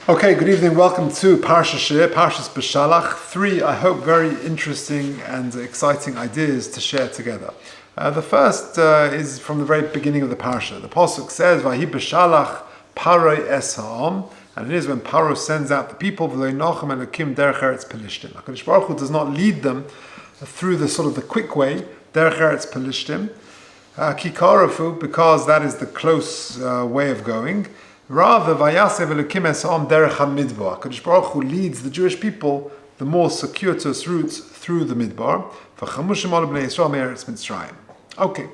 Okay, good evening. Welcome to Parsha Shiur, Parsha's Beshalach. Three, I hope, very interesting and exciting ideas to share together. The first is from the very beginning of the Parsha. The Pasuk says, "Vahi Beshalach Paroi es ha'am," and it is when Paro sends out the people, "V'lo nochem elokim derech eretz Pelishtim." HaKadosh Baruch Hu does not lead them through the sort of the quick way, derech eretz Pelishtim, kikarofu, because that is the close way of going. Rather, Vayasev Elokim es ha'am derech hamidbar. HaKadosh Baruch Hu leads the Jewish people the more circuitous routes through the midbar. V'chamushim ol bnei Yisrael me'eretz Mitzrayim. Okay,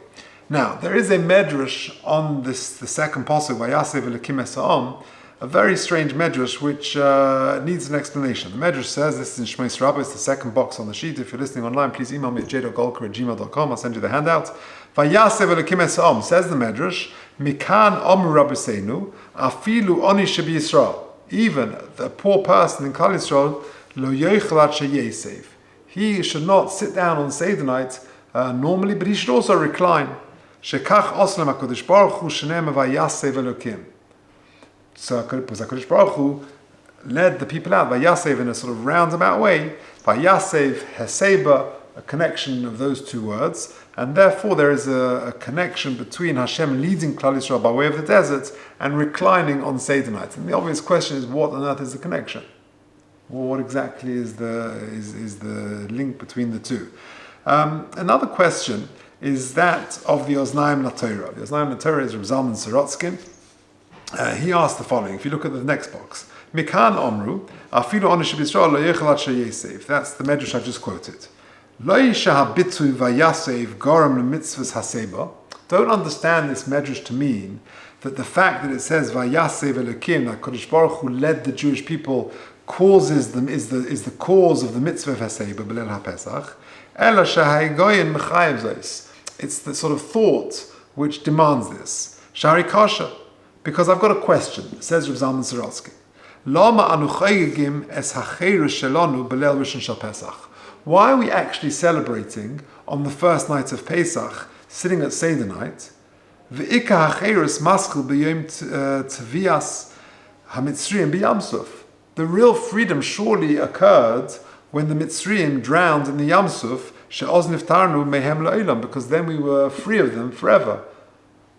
now there is a medrash on the second pasuk, Vayasev Elokim es ha'am, a very strange medrash which needs an explanation. The medrash says, this is in Shmos Rabbi, it's the second box on the sheet. If you're listening online, please email me at j.golker@gmail.com. I'll send you the handout. Vayasev Elokim es ha'am, says the medrash, Mikan Omru Rabbeinu, Afilu Oni Shebi Yisrael. Even the poor person in Klal Yisrael, Lo Yoichelat Sheyesev. He should not sit down on Seder night normally, but he should also recline. Shekach Oslem HaKadosh Baruch Hu Shenem Vayasev Elokim. So HaKadosh Baruch Hu led the people out, Vayasev, in a sort of roundabout way, Vayasev Heseba, a connection of those two words, and therefore there is a connection between Hashem leading Klal Yisrael by way of the desert and reclining on Seder night. And the obvious question is, what on earth is the connection? Well, what exactly is the link between the two? Another question is that of the Oznaim LaTorah. The Oznaim LaTorah is Reb Zalman Sorotzkin. He asked the following, if you look at the next box, Mikan Omru, Afilu Onesh B'Yisrael Lo Yechelat Sheyesev. That's the medrash I just quoted. Don't understand this medrash to mean that the fact that it says Vayasev Elokim, that Kodesh Baruch Hu led the Jewish people, causes them is the cause of the mitzvah of Haseba B'leil HaPesach. Ela shehagoyin mechayev zos. It's the sort of thought which demands this. Shari kasha, because I've got a question. Says Reb Zalman Sorotzkin. Lama anu chayegim es hacheirus shelanu b'leil rishon shel Pesach. Why are we actually celebrating on the first night of Pesach, sitting at Seder night? V'ika hacherus maskil b'yom tvias hamitzriyim b'yamsuf. The real freedom surely occurred when the Mitzrayim drowned in the Yamsuf, she'oz niftarnu mehem la'olam, because then we were free of them forever.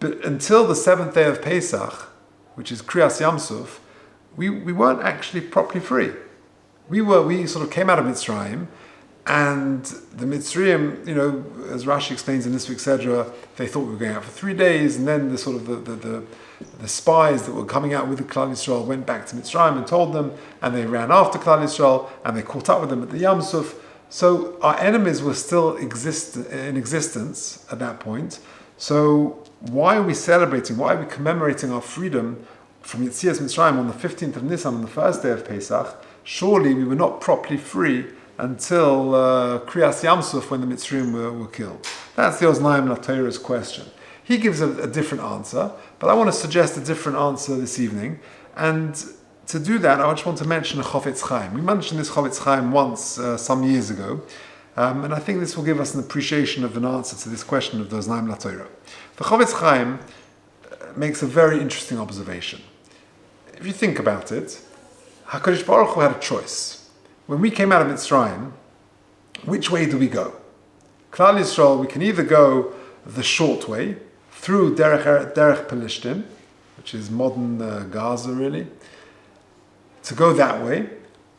But until the seventh day of Pesach, which is Kriyas Yamsuf, we weren't actually properly free. We sort of came out of Mitzrayim. And the Mitzrayim, as Rashi explains in this week's Sedra, they thought we were going out for 3 days, and then the spies that were coming out with the Klal Yisrael went back to Mitzrayim and told them, and they ran after Klal Yisrael, and they caught up with them at the Yam Suf. So our enemies were still in existence at that point. So why are we celebrating? Why are we commemorating our freedom from Yetzias Mitzrayim on the 15th of Nisan, on the first day of Pesach? Surely we were not properly free until Kriyas Yamsuf, when the Mitzrayim were killed. That's the Oznaim LaTorah's question. He gives a different answer, but I want to suggest a different answer this evening. And to do that, I just want to mention a Chofetz Chaim. We mentioned this Chofetz Chaim once, some years ago, and I think this will give us an appreciation of an answer to this question of the Oznaim LaTorah. The Chofetz Chaim makes a very interesting observation. If you think about it, HaKadosh Baruch Hu had a choice. When we came out of Mitzrayim, which way do we go? Klal Yisrael, we can either go the short way, through derech Pelishtim, which is modern Gaza really, to go that way,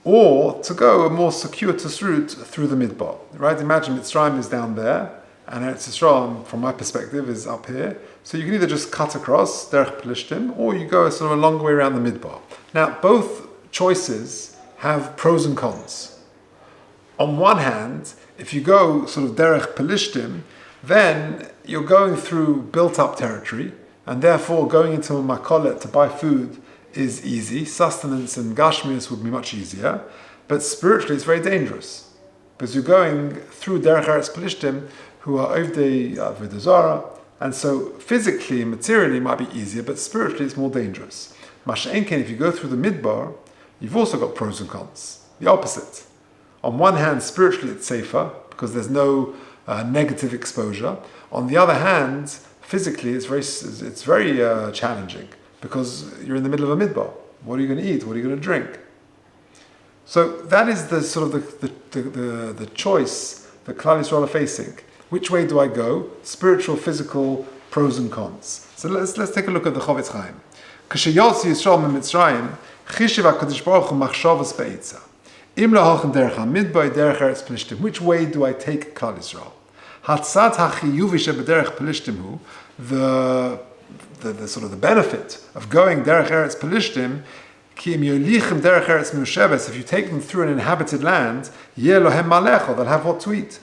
or to go a more circuitous route through the Midbar. Right? Imagine Mitzrayim is down there, and Eretz Yisrael, from my perspective, is up here. So you can either just cut across derech Pelishtim, or you go sort of a long way around the Midbar. Now, both choices have pros and cons. On one hand, if you go sort of derech Pelishtim, then you're going through built-up territory, and therefore going into a makolet to buy food is easy. Sustenance and gashmius would be much easier, but spiritually it's very dangerous, because you're going through derech eretz Pelishtim, who are ovdei avodah zarah, and so physically and materially it might be easier, but spiritually it's more dangerous. Masha'enken, if you go through the midbar, you've also got pros and cons. The opposite. On one hand, spiritually it's safer because there's no negative exposure. On the other hand, physically it's very challenging because you're in the middle of a midbar. What are you going to eat? What are you going to drink? So that is the sort of the choice that Klal Yisrael are facing. Which way do I go? Spiritual, physical, pros and cons. So let's take a look at the Chofetz Chaim. K'sheyotzi Yisrael miMitzrayim, chishiv HaKadosh Baruch Hu machshavas be'etza. Im lahochen derech hamidbar derech eretz Pelishtim. Which way do I take Klal Yisrael? Hatzat hachiyuvi shebederech Pelishtim hu, the sort of the benefit of going derech eretz Pelishtim, ki im yolichem derech eretz miusheves, if you take them through an inhabited land, yeh lohem malecho, they'll have what to eat.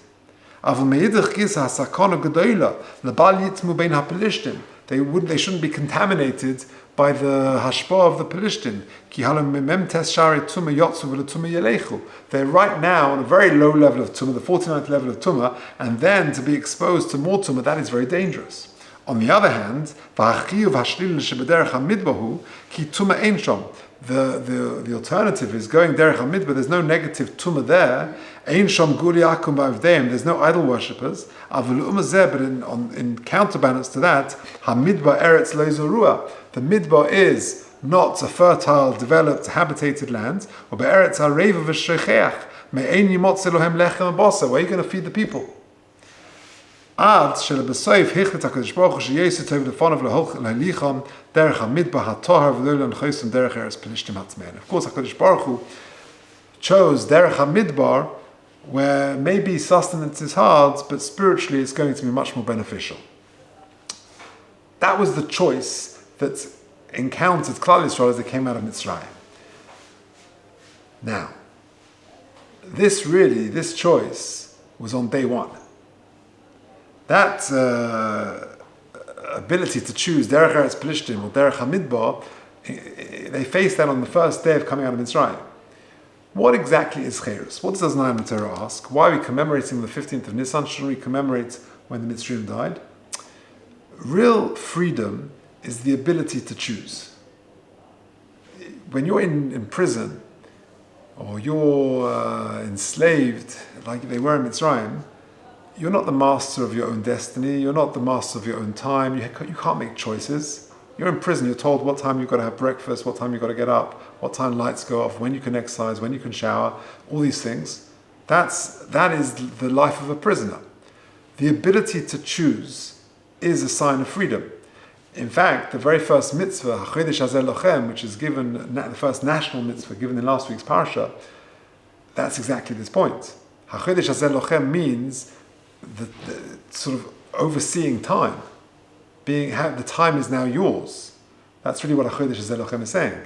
Avol meidach gisa hasakona gedoyla, lebal yitmu bein hapelishtim. They shouldn't be contaminated by the hashpah of the Pelishtim. Ki halom mem tes shari tumah yotzu v'letumah yelechu. They're right now on a very low level of tumah, the 49th level of tumah, and then to be exposed to more tumah, that is very dangerous. On the other hand, v'achiyuv hashlil shebederech hamidbahu ki tumah ein shom. The alternative is going derech hamidbar. There's no negative tumah there. Ein shom guli akum ba'avdeim. There's no idol worshippers. Avul umazeh, but in counterbalance to that, hamidbar eretz lo zorua. The midbar is not a fertile, developed, habitated land. Or be'eretz ha'reiva v'shrecheach. Me'ein yimotze lohem lechem abasa. Where are you going to feed the people? Ad shelebesoif hichlet HaKadosh Baruch Hu sheyesu tov lefonav lehalicham derech hamidbar hatohar v'lo lanchosim derech eretz Pelishtim hatzmein. Of course, HaKadosh Baruch Hu chose derech hamidbar, where maybe sustenance is hard, but spiritually it's going to be much more beneficial. That was the choice that encountered Klal Yisrael as they came out of Mitzrayim. Now, this choice was on day one. That ability to choose derech eretz Pelishtim or derech hamidbar, they faced that on the first day of coming out of Mitzrayim. What exactly is Cherus? What does Nayim Torah ask? Why are we commemorating the 15th of Nisan? Shouldn't we commemorate when the Mitzrayim died? Real freedom is the ability to choose. When you're in prison, or you're enslaved, like they were in Mitzrayim, you're not the master of your own destiny. You're not the master of your own time. You can't make choices. You're in prison. You're told what time you've got to have breakfast, what time you've got to get up, what time lights go off, when you can exercise, when you can shower, all these things. That is the life of a prisoner. The ability to choose is a sign of freedom. In fact, the very first mitzvah, Chodesh Hazeh Lochem, which is given, the first national mitzvah given in last week's Parsha, that's exactly this point. Chodesh Hazeh Lochem means the sort of overseeing time. The time is now yours. That's really what Chodesh Hazeh Lochem is saying.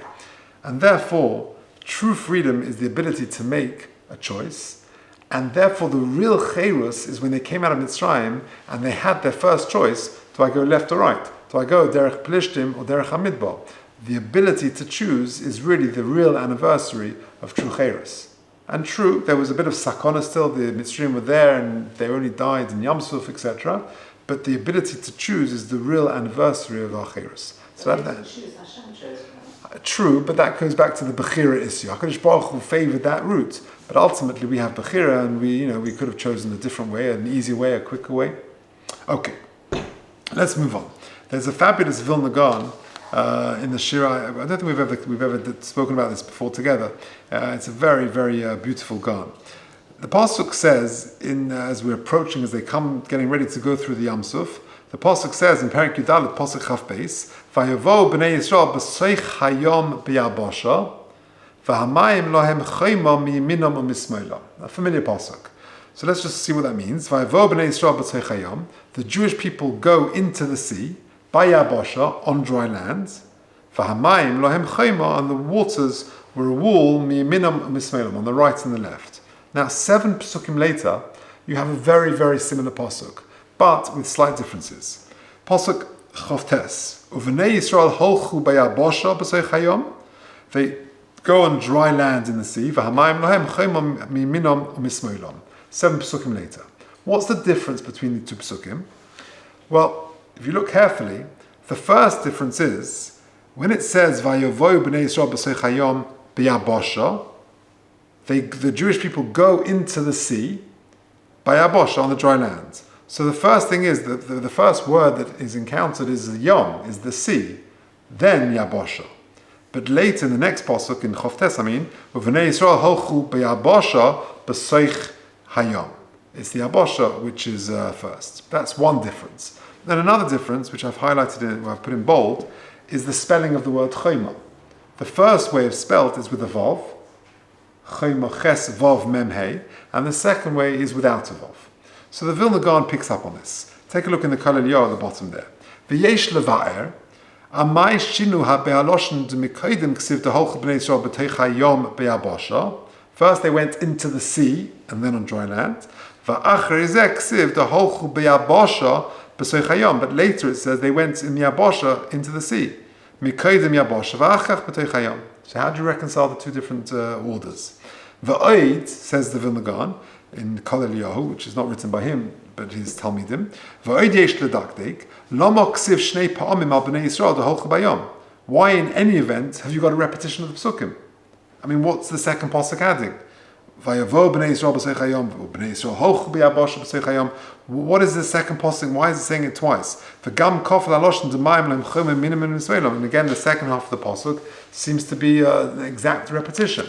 And therefore, true freedom is the ability to make a choice. And therefore, the real Cherus is when they came out of Mitzrayim and they had their first choice: do I go left or right? Do I go derech Pelishtim or derech Hamidbar? The ability to choose is really the real anniversary of true Cherus. And true, there was a bit of sakona still. The Mitzrayim were there and they only died in Yam Suf, etc. But the ability to choose is the real anniversary of our Cherus. So true, but that goes back to the Bechira issue. HaKadosh Baruch Hu favored that route. But ultimately we have Bechira, and we could have chosen a different way, an easier way, a quicker way. Okay, let's move on. There's a fabulous Vilna Gaon in the Shiur. I don't think we've ever spoken about this before together. It's a very, very beautiful Gaon. The Pasuk says, as we're approaching, as they come, getting ready to go through the Yam Suf, the Pasuk says in Perek Yudalet, Pasuk Chaf Beis, Vayavohu b'nei Yisrael b'soich hayom b'yabasha, v'hamayim lohem chayma miyiminam u'mismoilam. A familiar Pasuk. So let's just see what that means. Vayavohu b'nei Yisrael b'soich hayom. The Jewish people go into the sea, b'yabasha, on dry land. V'hamayim lohem chayma, and the waters were a wall, miyiminam u'mismoilam, on the right and the left. Now, 7 Pesukim later, you have a very, very similar Pasuk, but with slight differences. Pasuk Chavtes, Uvenei Yisrael holchu bayabosha b'soich hayom. They go on dry land in the sea. V'hamayim lohem chayma miminam u'mismoilam. 7 Pesukim later. What's the difference between the 2 Pesukim? Well, if you look carefully, the first difference is when it says Vayavohu b'nei Yisrael b'soich hayom b'yabosha, the Jewish people go into the sea bayabosha, on the dry land. So the first thing is that the first word that is encountered is yom, is the sea, then yabosha. But later in the next pasuk in Choftes, V'nei Yisrael holchu b'yabasha b'soich hayom. It's the Yabasha which is first. That's one difference. Then another difference, which I've highlighted I've put in bold, is the spelling of the word chayma. The first way of spelt is with a vav, chayma ches vav mem hey, and the second way is without a vav. So the Vilna Gaon picks up on this. Take a look in the Kol Eliyahu at the bottom there. V'yesh leva'er, amai shinu ha'be'aloshen d'mikodim ksiv d'holch b'nei Yisrael b'teich hayom be'yabasha. First they went into the sea, and then on dry land. But later it says they went in Yabasha into the sea. So how do you reconcile the two different orders? V'oid, says the Vilna Gaon, in Kol Eliyahu, which is not written by him, but his Talmidim, V'oid yesh ledakdek, lama ksiv shnei pa'amim al b'nei Yisrael d'holchu bayom. Why in any event have you got a repetition of the psukim? I mean, what's the second pasuk adding? Vayavo b'nei Yisrael b'seich hayom, b'nei Yisrael hoch b'yabasha b'seich hayom. What is the second pasuk? Why is it saying it twice? V'gam kof l'aloshen d'mayim le'm chomim minimum nisveilom. And again, the second half of the pasuk seems to be an exact repetition.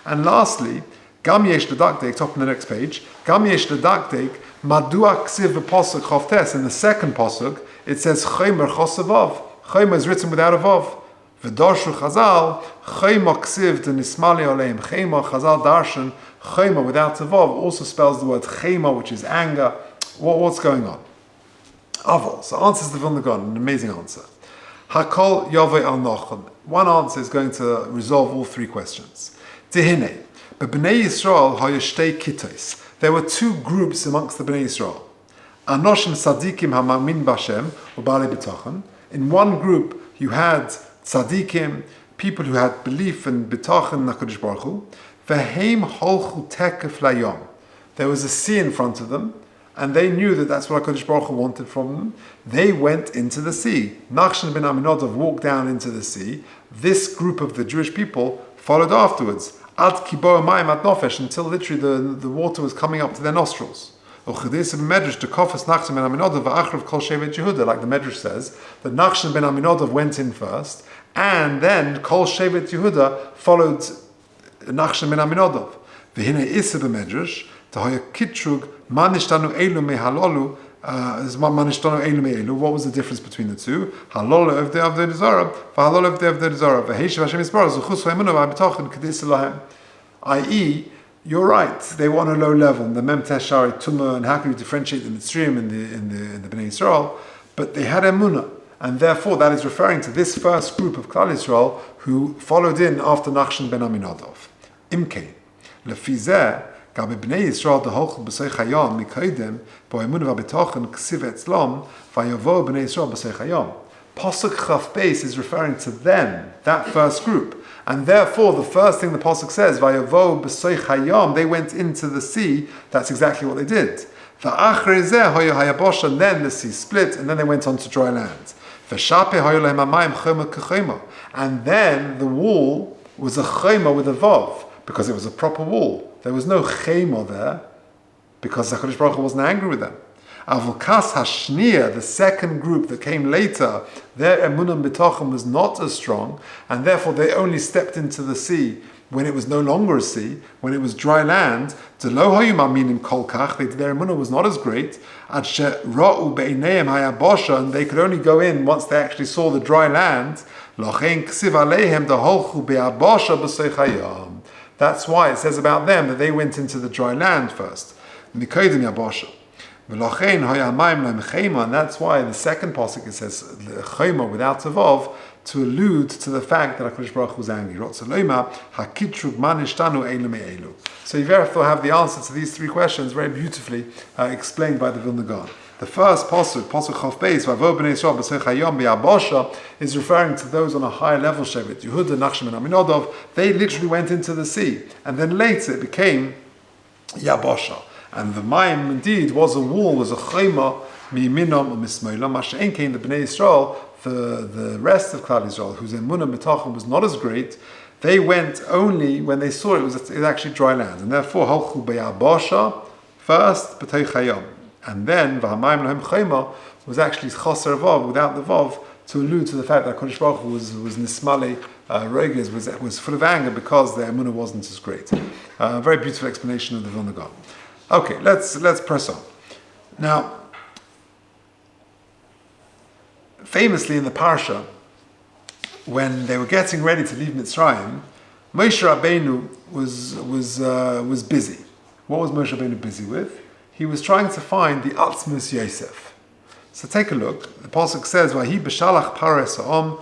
And lastly, gam yesh l'dakdek, top on the next page, gam yesh l'dakdek, madua ksiv v'pasuk choftes. In the second pasuk, it says chomer chosavav. Chomer is written without a vav. V'darshu Chazal, Chayma ksiv de nismali oleim. Chayma, Chazal darshan, Chayma without a vav also spells the word Chayma, which is anger. What's going on? Aval. So answers the Vilna Gaon, an amazing answer. Hakol yavei al nochon. One answer is going to resolve all three questions. Tehine, b'bnei Yisrael hayashtei kitos. There were two groups amongst the Bnei Yisrael. Anoshim sadikim hamamin b'Hashem u'balei b'tachon. In one group, you had tzadikim, people who had belief and bitachon in HaKadosh Baruch Hu. V'heim holchu tekef layom. There was a sea in front of them, and they knew that that's what HaKadosh Baruch Hu wanted from them. They went into the sea. Nachshon ben Aminadab walked down into the sea. This group of the Jewish people followed afterwards. Ad kibo mayim ad nofesh, until literally the water was coming up to their nostrils. Like the Medrash says, that Nachshon ben Aminadab went in first, and then Kol Shevet Yehuda followed Nachshon ben Aminadab. V'hinei isa b'Medrash, t'hoya kitrug, manishtanu elu mehalolu, manishtanu elu me'elu. What was the difference between the two? Halolu evdei avdei zara, v'halolu evdei avdei zara. V'heishav Hashem yisbarach, zuchus v'emunu v'abitachon k'dis lahem. I.e., you're right, they were on a low level, the Mem Teshari, Tumah, and how can you differentiate the Mitzrayim in the Bnei Yisrael? But they had Emunah, and therefore that is referring to this first group of Klal Yisrael who followed in after Nachshon ben Aminadab. Imkein, lefizeh, gabe Bnei Yisrael dehochel b'seich hayom mikoidem, bo emunah v'bitochen ksiv etzlom, vayavo Bnei Yisrael b'seich hayom. Pasuk Chaf Beis is referring to them, that first group. And therefore, the first thing the Pasuk says, Vayavo b'soich hayom, they went into the sea. That's exactly what they did. V'achrei zeh hoya hayabosha, and then the sea split, and then they went on to dry land. V'shape hoya lehem hamayim choma k'choma. And then the wall was a choma with a vav, because it was a proper wall. There was no chema there, because HaKadosh Baruch Hu wasn't angry with them. Avukas Hashniya, the second group that came later, their emunah b'tachon was not as strong, and therefore they only stepped into the sea when it was no longer a sea, when it was dry land. Their emunah was not as great. And they could only go in once they actually saw the dry land. That's why it says about them that they went into the dry land first. And that's why the second pasuk it says choma without a vav, to allude to the fact that HaKadosh Baruch Hu was angry. So you therefore have the answer to these three questions very beautifully explained by the Vilna Gaon. The first pasuk Chaf Beis, Vayavo b'nei Yisrael b'seich hayom b'yabasha, is referring to those on a higher level, Shevet Yehuda, Nachshon ben Aminadab. They literally went into the sea, and then later it became Yabasha. And the Mayim indeed was a wall, was a chayma mi'minam u'mismoilam. Masha'en came the Bnei Yisrael, the rest of Klal Yisrael, whose emunah b'tachon was not as great. They went only when they saw it was actually dry land, and therefore halchu b'yabasha first b'tei chayam, and then v'hamayim lahem chayma was actually chaser vav without the vav to allude to the fact that Kodesh Baruch Hu was nismale roiges, was full of anger because their emunah wasn't as great. Very beautiful explanation of the Vilna Gaon. Okay, let's press on. Now, famously in the Parsha, when they were getting ready to leave Mitzrayim, Moshe Rabbeinu was busy. What was Moshe Rabbeinu busy with? He was trying to find the Atzmus Yosef. So take a look. The Pasuk says, "Vahi Beshalach Pares Ha'om."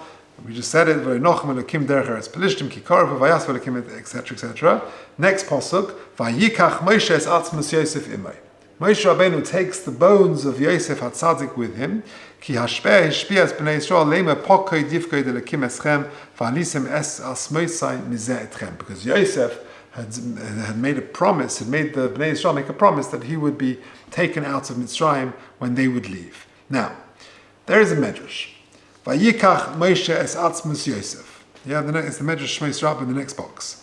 We just said it. "V'Enochem Elokim Derech Eretz Pelishtim Ki Karav V'Vayas V'Elokim," etc., etc. Next Pasuk, "Vayikach Moshe es Atzmus Yosef imay." Moshe Rabbeinu takes the bones of Yosef HaTzadik with him. Ki hashpeh hishpia es b'nei Yisrael leima pokoi divkoi delekim eschem v'alisem es asmoisai mizeh etchem. Because Yosef had made a promise, had made the Bnei Yisrael make a promise that he would be taken out of Mitzrayim when they would leave. Now, there is a medrash. Vayikach Moshe es atzmus Yosef. Yeah, it's the medrash Shmos Rabbah in the next box.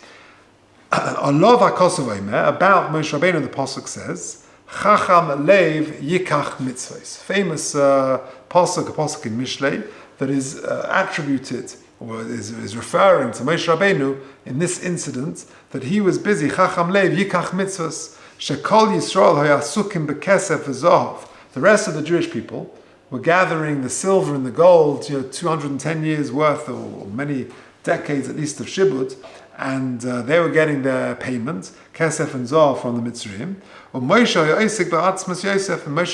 Allah v'akosov omer, about Moshe Rabbeinu, the pasuk says, Chacham leiv yikach mitzvos. Famous pasuk in Mishlei that is attributed, or is referring to Moshe Rabbeinu in this incident, that he was busy, Chacham leiv yikach mitzvos, shekol Yisrael hayasukim bekesef v'zohav. The rest of the Jewish people were gathering the silver and the gold, 210 years worth, or many decades at least of shibud, and they were getting their payment, kesef and zohav, from the Mitzrayim. And Moshe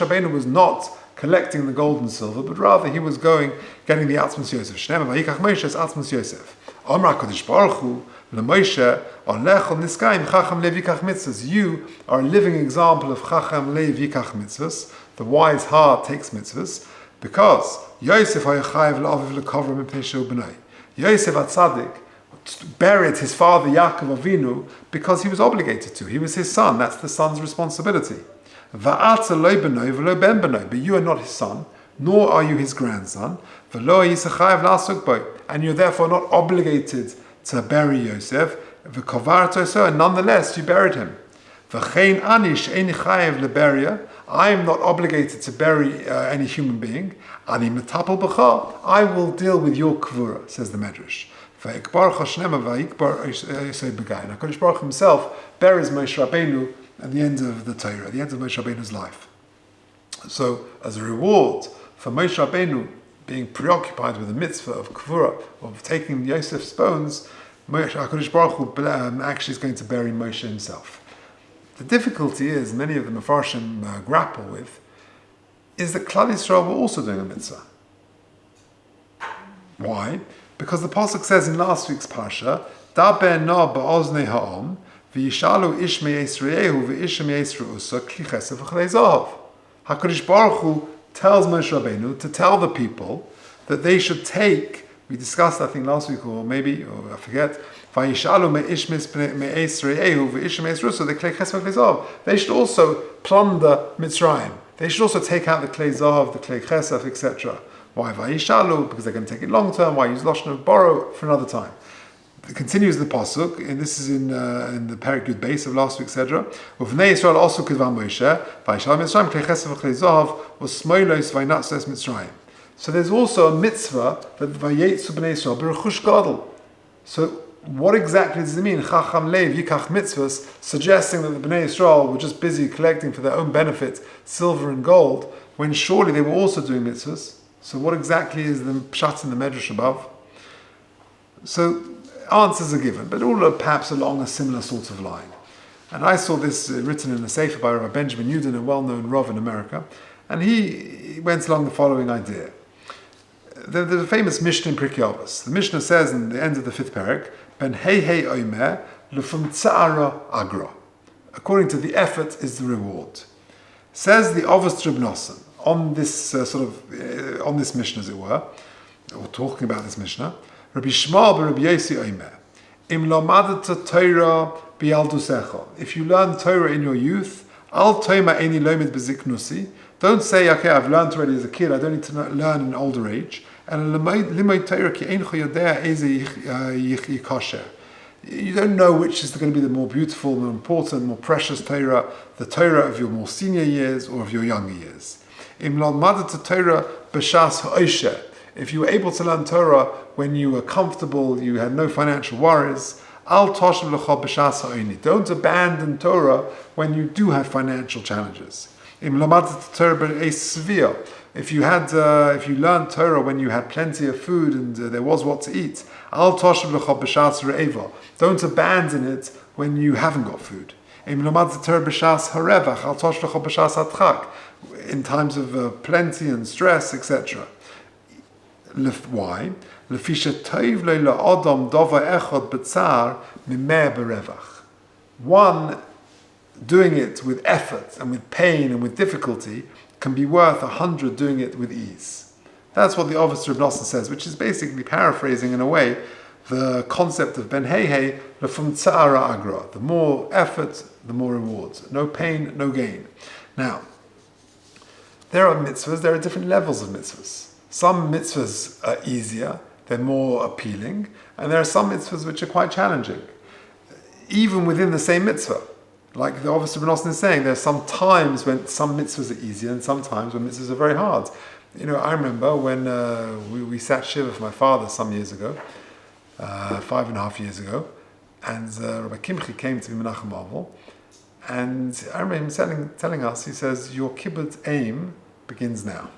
Rabbeinu was not collecting the gold and silver, but rather he was getting the Atzmus Yosef. Shnei vayikach Moshe es Atzmus Yosef. Omra Kodesh Baruch Hu leMoshe olech ol niskayim Chacham leiv yikach mitzvos. You are a living example of Chacham leiv yikach mitzvos. The wise heart takes mitzvos, because Yosef hayachayev la'aviv lekovra mipnei shehu b'nai. Yosef HaTzadik buried his father Yaakov Avinu because he was obligated to. He was his son. That's the son's responsibility. But you are not his son, nor are you his grandson. And you're therefore not obligated to bury Yosef. And nonetheless, you buried him. I am not obligated to bury any human being. I will deal with your kvura, says the Medrash. And HaKadosh Baruch Hu himself buries Moshe Rabbeinu at the end of the Torah, at the end of Moshe Rabbeinu's life. So, as a reward for Moshe Rabbeinu being preoccupied with the mitzvah of kvura, of taking Yosef's bones, HaKadosh Baruch Hu actually is going to bury Moshe himself. The difficulty is, many of the Mefarshim grapple with, is that Klal Yisrael were also doing a mitzvah. Why? Because the pasuk says in last week's parsha, "Daber na ba'oznei ha'om v'yishalu ish me'yisraehu v'ish me'yisrausa kli chesed v'chlei zahav." HaKadosh Baruch Hu tells Moshe Rabbeinu to tell the people that they should take. We discussed, I think, last week, or maybe, or I forget. V'yishalu me'ish me'yisraehu v'ish me'yisrausa the kli chesed v'chlei zahav. They should also plunder Mitzrayim. They should also take out the klei zahav, the klei chesed, etc. Why vayishalu? Because they're going to take it long term. Why use lashon of borrow for another time? It continues the pasuk, and this is in the Perek Yud Beis of last week's Sedra. Uvnei Yisrael also kidvam Moshe vayishal Mitzrayim klei chesed v'klei zahav v'smoilos vaynatzes Mitzrayim. So there's also a mitzvah that vayetzu b'nei Yisrael b'rechush gadol. So what exactly does it mean? Chacham leiv yikach mitzvahs, suggesting that the Bnei Yisrael were just busy collecting for their own benefit silver and gold, when surely they were also doing mitzvahs. So what exactly is the pshat in the Medrash above? So answers are given, but all are perhaps along a similar sort of line. And I saw this written in a sefer by Rabbi Benjamin Yudin, a well-known Rav in America, and he went along the following idea. There's a famous Mishnah in Pirkei Avos. The Mishnah says in the end of the 5th parak, "Ben hei omer lefum tzara agra." According to the effort is the reward. Says the Avos Reb Nosson, on this on this Mishnah, as it were, or talking about this Mishnah, Rabbi Shmuel Rabbi Yosi Omer, Im lomadata Torah bialdusecha. If you learn Torah in your youth, al toima eni lomed beziknusi. Don't say, okay, I've learned already as a kid, I don't need to learn in older age. And limay Torah ki ein choyodea eze yikasher. You don't know which is going to be the more beautiful, more important, more precious Torah, the Torah of your more senior years or of your younger years. Im lomadata Torah b'shas ha'osher. If you were able to learn Torah when you were comfortable, you had no financial worries, Al Toshav L'cha B'shas ha'oni. Don't abandon Torah when you do have financial challenges. Im Lamadta Torah b'eis svia. If you learned Torah when you had plenty of food and there was what to eat, Al Toshav L'cha B'shas re'eva. Don't abandon it when you haven't got food. Im Lamadta Torah b'shas harevach. Al Toshav L'cha B'shas hatchak. In times of plenty and stress, etc. Why? One doing it with effort and with pain and with difficulty can be worth 100 doing it with ease. That's what the officer of Nosson says, which is basically paraphrasing in a way the concept of Ben Heihei Lefum Tzara Agra. The more effort, the more rewards. No pain, no gain. Now, there are mitzvahs, there are different levels of mitzvahs. Some mitzvahs are easier, they're more appealing, and there are some mitzvahs which are quite challenging. Even within the same mitzvah. Like the officer of Nosson is saying, there are some times when some mitzvahs are easier and some times when mitzvahs are very hard. I remember when we sat Shiva for my father some years ago, 5.5 years ago, and Rabbi Kimchi came to be Menachem Avel, and I remember him telling us, he says, your kibbutz aim begins now.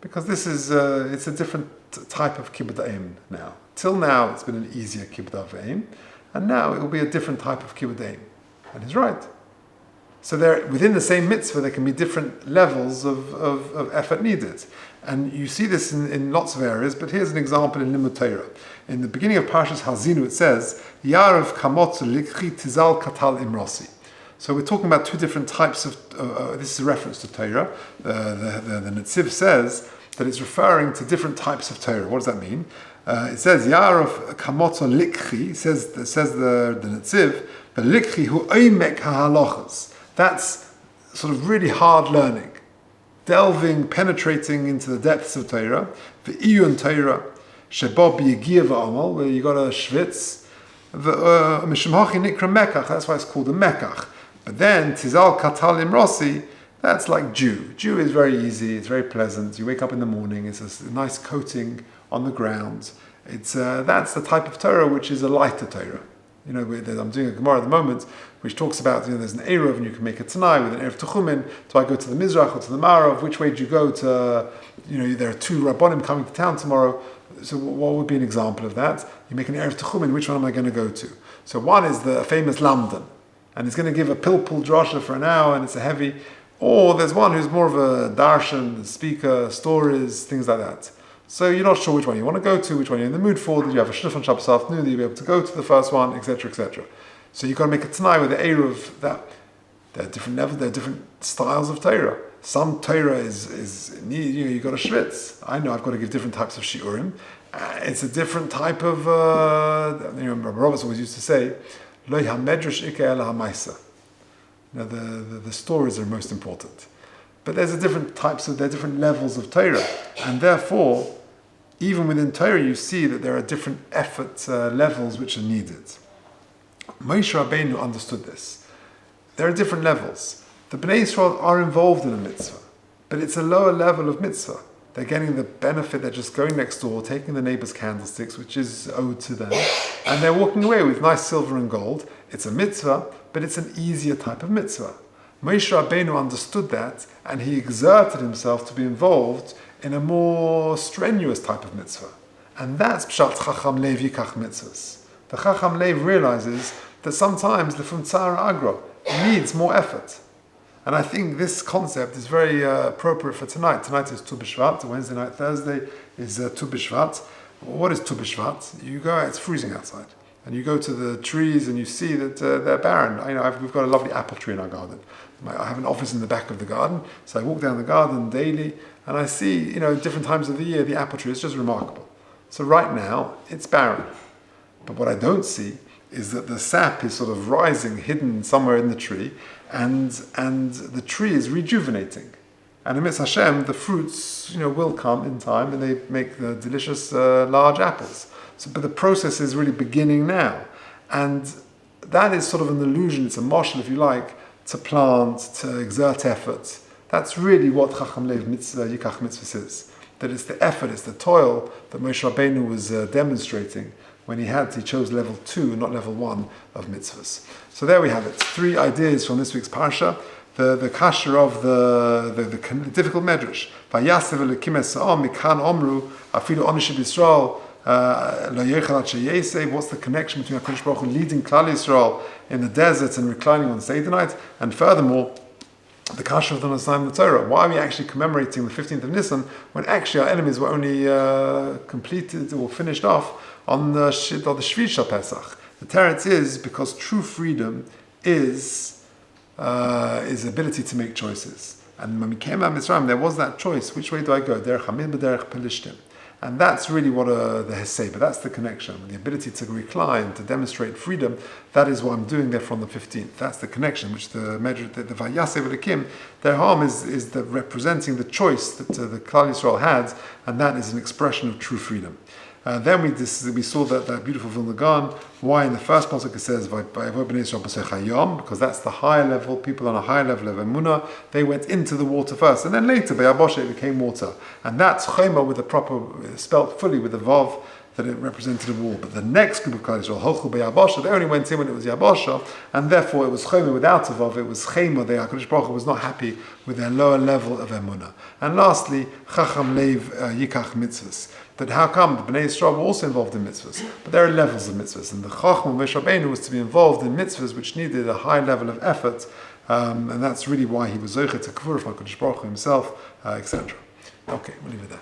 Because this is, it's a different type of kibbutz aim now. Till now, it's been an easier kibbutz aim, and now it will be a different type of kibbutz aim. And he's right. So within the same mitzvah, there can be different levels of effort needed. And you see this in lots of areas, but here's an example in Limud Torah. In the beginning of Parshas Hazinu, it says, Yarav kamot likchi tizal katal imrosi. So we're talking about two different types of, this is a reference to Torah. The Netziv says that it's referring to different types of Torah. What does that mean? It says, Yarav kamot likchi, says the Netziv, the likchi hu oimek ha'halachas. That's sort of really hard learning. Delving, penetrating into the depths of Torah. The iyun Torah, shebo b'yigiyah v'amal, where you got to schwitz. Mishum hachi nikra mekach, that's why it's called a mekach. But then, tizal katal imrosi, that's like Jew. Jew is very easy, it's very pleasant. You wake up in the morning, it's a nice coating on the ground. That's the type of Torah which is a lighter Torah. I'm doing a Gemara at the moment, which talks about, there's an Erev, and you can make a Tanai with an Erev Techumin. Do I go to the Mizrach or to the Marav? Which way do you go to, there are two Rabbonim coming to town tomorrow. So what would be an example of that? You make an Erev Techumin, which one am I going to go to? So one is the famous Lamdan, and it's going to give a pilpul drasha for an hour, and it's a heavy. Or there's one who's more of a darshan, speaker, stories, things like that. So you're not sure which one you want to go to, which one you're in the mood for. Did you have a shliff on Shabbos afternoon that you'll be able to go to the first one, etc., etc. So you've got to make a Tanai with the Erev that there are different levels, there are different styles of Torah. Some Torah is you've got to schwitz. I know I've got to give different types of shiurim. It's a different type of, Rabbi always used to say, Lo ha-medrash ike ela ha-maisa. The stories are most important. But there are different levels of Torah. And therefore, even within Torah, you see that there are different effort levels which are needed. Moshe Rabbeinu understood this. There are different levels. The Bnei Yisrael are involved in a mitzvah, but it's a lower level of mitzvah. They're getting the benefit, they're just going next door, taking the neighbor's candlesticks, which is owed to them, and they're walking away with nice silver and gold. It's a mitzvah, but it's an easier type of mitzvah. Moshe Rabbeinu understood that, and he exerted himself to be involved in a more strenuous type of mitzvah. And that's Pshat Chacham Lev Yikach mitzvahs. The Chacham Lev realizes that sometimes the Fum Tzara Agra needs more effort. And I think this concept is very appropriate for tonight. Tonight is Tu B'Shvat, Wednesday night, Thursday is Tu B'Shvat. What is Tu B'Shvat? You go out, it's freezing outside. And you go to the trees and you see that they're barren. We've got a lovely apple tree in our garden. I have an office in the back of the garden, so I walk down the garden daily and I see, different times of the year, the apple tree is just remarkable. So right now, it's barren. But what I don't see is that the sap is sort of rising, hidden somewhere in the tree, and the tree is rejuvenating. And amidst Hashem, the fruits, will come in time, and they make the delicious large apples. But the process is really beginning now. And that is sort of an illusion, it's a moshel, if you like, to plant, to exert effort. That's really what Chacham Lev Mitzvah, Yikach Mitzvah is. that it's the effort, it's the toil that Moshe Rabbeinu was demonstrating when he chose level 2, not level 1 of mitzvahs. So there we have it. 3 ideas from this week's Parsha. The kasher of the difficult medrash. Vayasev Elokim es ha'am mikan omru afilu onishib Yisrael lo yechal ad sheyesei. What's the connection between HaKadosh Baruch Hu leading Klal Yisrael in the desert and reclining on Seder night? And furthermore, the kasher of the Nasayim the Torah. Why are we actually commemorating the 15th of Nisan when actually our enemies were only completed or finished off on the Shvi Shal Pesach? The teretz is because true freedom is ability to make choices. And when we came out of Mitzrayim, there was that choice. Which way do I go? Derech Hamid b'derech Pelishtim. And that's really what the Heseba, that's the connection. The ability to recline, to demonstrate freedom, that is what I'm doing there from the 15th. That's the connection, which the Vayasev Elokim, their harm is representing the choice that the Klal Yisrael had, and that is an expression of true freedom. Then we saw that beautiful Vilna Gaon, why in the first pasuk it says, because that's the higher level, people on a higher level of emunah, they went into the water first, and then later, B'yabosha, it became water. And that's choma with the proper, spelt fully with the vav, that it represented a wall. But the next group of Klal Yisrael, Hochu B'yabosha, they only went in when it was Yabosha, and therefore it was choma without a vav, it was chema, the HaKadosh Baruch Hu was not happy with their lower level of emunah. And lastly, Chacham Leiv Yikach Mitzvahs. That how come the Bnei Yisrael were also involved in mitzvahs? But there are levels of mitzvahs, and the Chacham of Moshe Rabbeinu was to be involved in mitzvahs which needed a high level of effort, and that's really why he was zocher to kavur from HaKadosh Baruch Hu himself, etc. Okay, we'll leave it there.